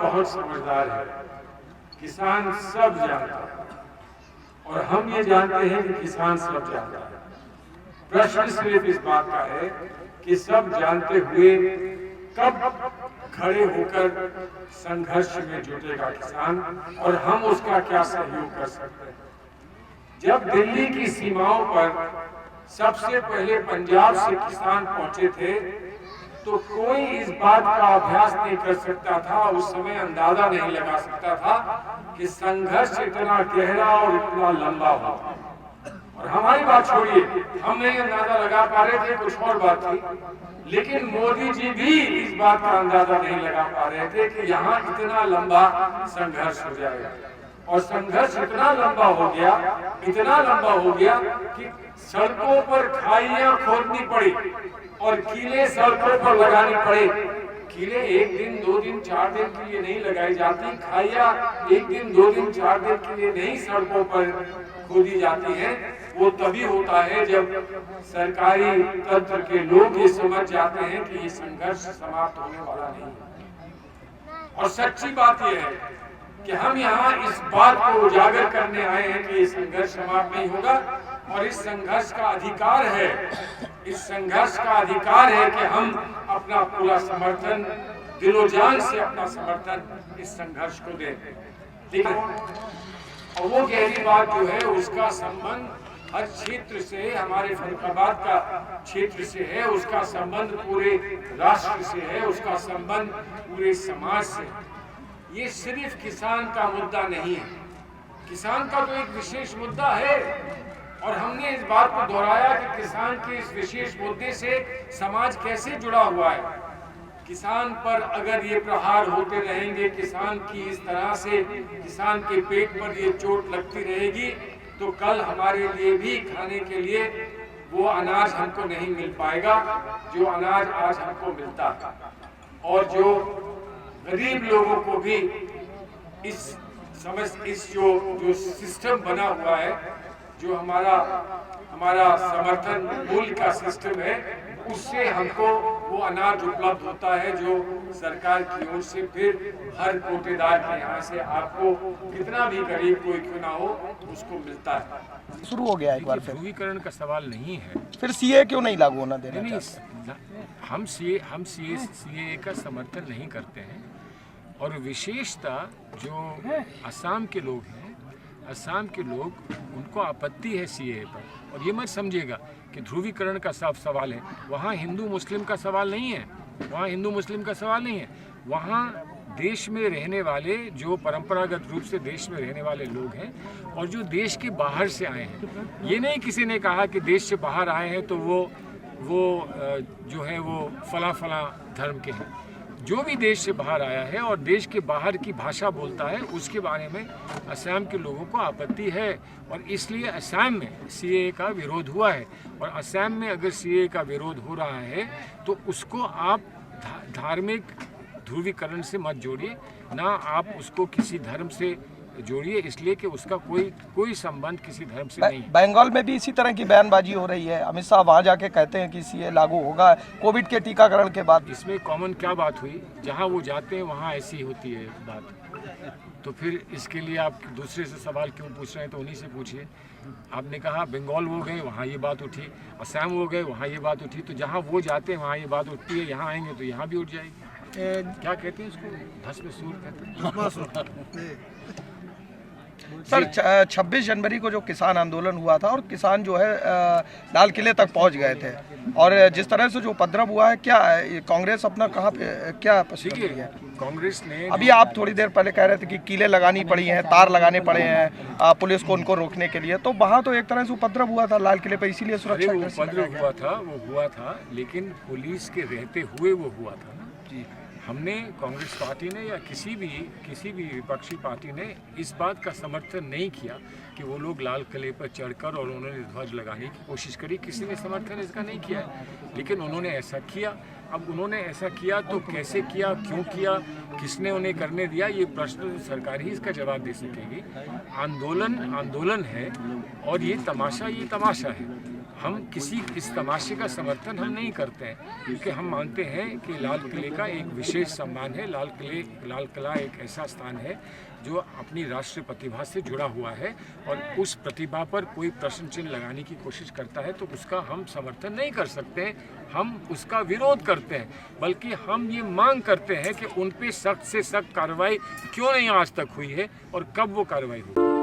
बहुत समझदार है, किसान सब जानता है और हम ये जानते हैं कि किसान सब जानता है। प्रश्न सिर्फ इस बात का है कि सब जानते हुए कब खड़े होकर संघर्ष में जुटेगा किसान और हम उसका क्या सहयोग कर सकते हैं। जब दिल्ली की सीमाओं पर सबसे पहले पंजाब से किसान पहुंचे थे तो कोई इस बात का अभ्यास नहीं कर सकता था, उस समय अंदाजा नहीं लगा सकता था कि संघर्ष इतना गहरा और इतना लंबा होगा। और हमारी बात छोड़िए, हम नहीं अंदाजा लगा पा रहे थे, कुछ और बात थी, लेकिन मोदी जी भी इस बात का अंदाजा नहीं लगा पा रहे थे कि यहाँ इतना लंबा संघर्ष हो जाएगा। और संघर्ष इतना लंबा हो गया कि सड़कों पर खाइयां खोदनी पड़ी और कीले सड़कों पर लगानी पड़े। कीले 1 दिन 2 दिन 4 दिन के लिए नहीं लगाई जाती, खाइयां 1 दिन 2 दिन 4 दिन के लिए नहीं सड़कों पर खोदी जाती है। वो तभी होता है जब सरकारी तंत्र के लोग ये समझ जाते हैं कि ये संघर्ष समाप्त होने वाला नहीं है। और सच्ची बात यह है कि हम यहाँ इस बात को उजागर करने आए हैं कि ये संघर्ष समाप्त नहीं होगा और इस संघर्ष का अधिकार है, इस संघर्ष का अधिकार है कि हम अपना पूरा समर्थन, दिलो जान से अपना समर्थन इस संघर्ष को दें। ठीक है, और वो गहरी बात जो है उसका संबंध हर क्षेत्र से, हमारे फरुखाबाद का क्षेत्र से है, उसका संबंध पूरे राष्ट्र से है, उसका संबंध पूरे समाज से। ये सिर्फ किसान का मुद्दा नहीं है, किसान का तो एक विशेष मुद्दा है और हमने इस बात को दोहराया कि किसान के इस विशेष मुद्दे से समाज कैसे जुड़ा हुआ है। किसान पर अगर ये प्रहार होते रहेंगे, किसान की इस तरह से किसान के पेट पर ये चोट लगती रहेगी तो कल हमारे लिए भी खाने के लिए वो अनाज हमको नहीं मिल पाएगा जो अनाज आज हमको मिलता है। और जो गरीब लोगों को भी इस जो सिस्टम बना हुआ है, जो हमारा समर्थन मूल्य का सिस्टम है, उससे हमको वो अनाज उपलब्ध होता है जो सरकार की ओर से फिर हर कोटेदार के यहाँ से आपको कितना भी गरीब कोई क्यों ना हो उसको मिलता है। शुरू हो गया एक बार फिर ध्रुवीकरण का सवाल नहीं है, फिर सीए क्यों नहीं लागू होना देना नहीं, हम सीए का समर्थन नहीं करते हैं। और विशेषता जो असम के लोग हैं, असम के लोग उनको आपत्ति है सीए पर। और ये मत समझिएगा कि ध्रुवीकरण का साफ सवाल है, वहाँ हिंदू मुस्लिम का सवाल नहीं है, वहाँ हिंदू मुस्लिम का सवाल नहीं है। वहाँ देश में रहने वाले, जो परंपरागत रूप से देश में रहने वाले लोग हैं और जो देश के बाहर से आए हैं। ये नहीं किसी ने कहा कि देश से बाहर आए हैं तो वो जो है वो फला धर्म के हैं। जो भी देश से बाहर आया है और देश के बाहर की भाषा बोलता है उसके बारे में असम के लोगों को आपत्ति है और इसलिए असम में सीए का विरोध हुआ है। और असम में अगर सीए का विरोध हो रहा है तो उसको आप धार्मिक ध्रुवीकरण से मत जोड़िए, ना आप उसको किसी धर्म से जोड़िए, इसलिए कि उसका कोई संबंध किसी धर्म से नहीं है। बंगाल में भी इसी तरह की बयानबाजी हो रही है, अमित शाह वहाँ जाके कहते हैं कि सीए लागू होगा कोविड के टीकाकरण के बाद। इसमें कॉमन क्या बात हुई, जहाँ वो जाते हैं वहाँ ऐसी होती है बात। तो फिर इसके लिए आप दूसरे से सवाल क्यों पूछ रहे हैं, तो उन्हीं से पूछिए। आपने कहा बंगाल वो गए वहाँ ये बात उठी, असम वो गए वहाँ ये बात उठी, तो जहाँ वो जाते हैं वहाँ ये बात उठती है, यहाँ आएंगे तो यहाँ भी उठ जाएगी। क्या कहते हैं इसको, भस्म सूर कहते हैं। सर 26 जनवरी को जो किसान आंदोलन हुआ था और किसान जो है लाल किले तक पहुंच गए थे, और जिस तरह से जो उपद्रव हुआ है, क्या कांग्रेस अपना कहाँ पे क्या ठीक है? कांग्रेस ने अभी आप थोड़ी देर पहले कह रहे थे कि कीले लगानी पड़ी हैं, तार लगाने पड़े हैं पुलिस को उनको रोकने के लिए, तो वहाँ तो एक तरह से उपद्रव हुआ था लाल किले पर, इसीलिए सुरक्षा उपद्रव हुआ था, लेकिन पुलिस के रहते हुए वो हुआ था ना जी। हमने कांग्रेस पार्टी ने या किसी भी विपक्षी पार्टी ने इस बात का समर्थन नहीं किया कि वो लोग लाल किले पर चढ़कर और उन्होंने ध्वज लगाने की कोशिश करी, किसी ने समर्थन इसका नहीं किया है, लेकिन उन्होंने ऐसा किया। अब उन्होंने ऐसा किया तो कैसे किया, क्यों किया, किसने उन्हें करने दिया, ये प्रश्न सरकार ही इसका जवाब दे सकेगी। आंदोलन आंदोलन है और ये तमाशा है। हम किसी इस तमाशे का समर्थन हम नहीं करते हैं, क्योंकि हम मानते हैं कि लाल किले का एक विशेष सम्मान है। लाल किला एक ऐसा स्थान है जो अपनी राष्ट्रीय प्रतिभा से जुड़ा हुआ है, और उस प्रतिभा पर कोई प्रश्न चिन्ह लगाने की कोशिश करता है तो उसका हम समर्थन नहीं कर सकते हैं, हम उसका विरोध करते हैं। बल्कि हम ये मांग करते हैं कि उन पे सख्त से सख्त कार्रवाई क्यों नहीं आज तक हुई है और कब वो कार्रवाई हुई।